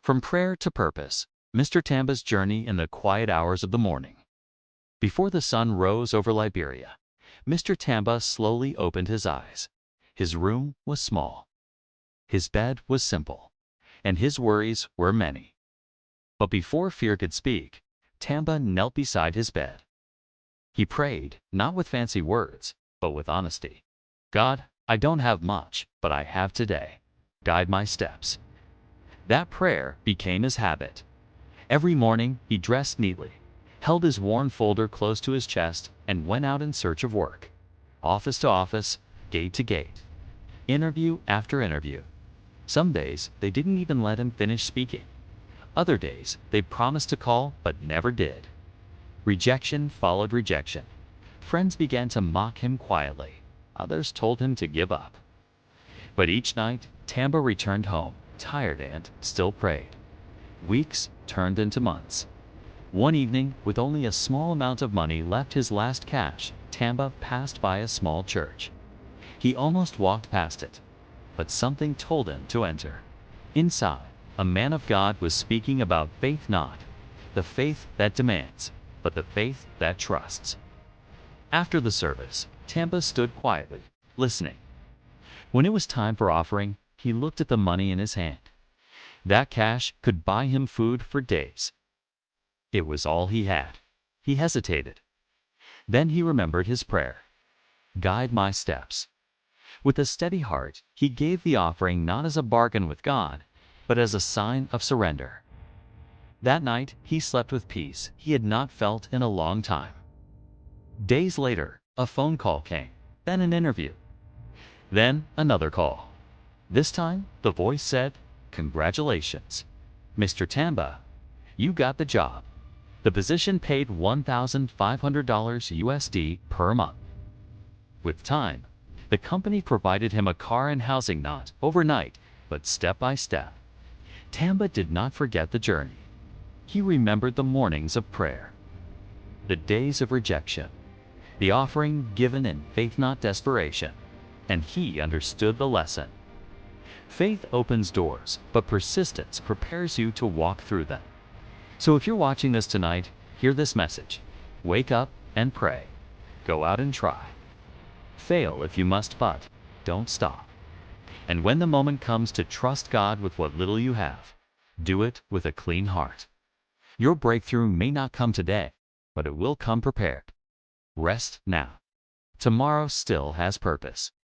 From prayer to purpose, Mr. Tamba's journey in the quiet hours of the morning. Before the sun rose over Liberia, Mr. Tamba slowly opened his eyes. His room was small. His bed was simple, and his worries were many. But before fear could speak, Tamba knelt beside his bed. He prayed, not with fancy words, but with honesty. God, I don't have much, but I have today. Guide my steps. That prayer became his habit. Every morning he dressed neatly, held his worn folder close to his chest, and went out in search of work. Office to office, gate to gate, interview after interview. Some days they didn't even let him finish speaking. Other days they promised to call but never did. Rejection followed rejection. Friends began to mock him quietly. Others told him to give up. But each night, Tamba returned home, tired and still prayed. Weeks turned into months. One evening, with only a small amount of money left, his last cash, Tamba passed by a small church. He almost walked past it, but something told him to enter. Inside, a man of God was speaking about faith, not the faith that demands, but the faith that trusts. After the service, Tamba stood quietly, listening. When it was time for offering, he looked at the money in his hand. That cash could buy him food for days. It was all he had. He hesitated. Then he remembered his prayer. Guide my steps. With a steady heart, he gave the offering not as a bargain with God, but as a sign of surrender. That night, he slept with peace he had not felt in a long time. Days later, a phone call came, then an interview, then another call. This time, the voice said, "Congratulations, Mr. Tamba. You got the job." The position paid $1,500 USD per month. With time, the company provided him a car and housing, not overnight, but step by step. Tamba did not forget the journey. He remembered the mornings of prayer, the days of rejection, the offering given in faith, not desperation, and he understood the lesson. Faith opens doors, but persistence prepares you to walk through them. So if you're watching this tonight, hear this message. Wake up and pray. Go out and try. Fail if you must, but don't stop. And when the moment comes to trust God with what little you have, do it with a clean heart. Your breakthrough may not come today, but it will come prepared. Rest now. Tomorrow still has purpose.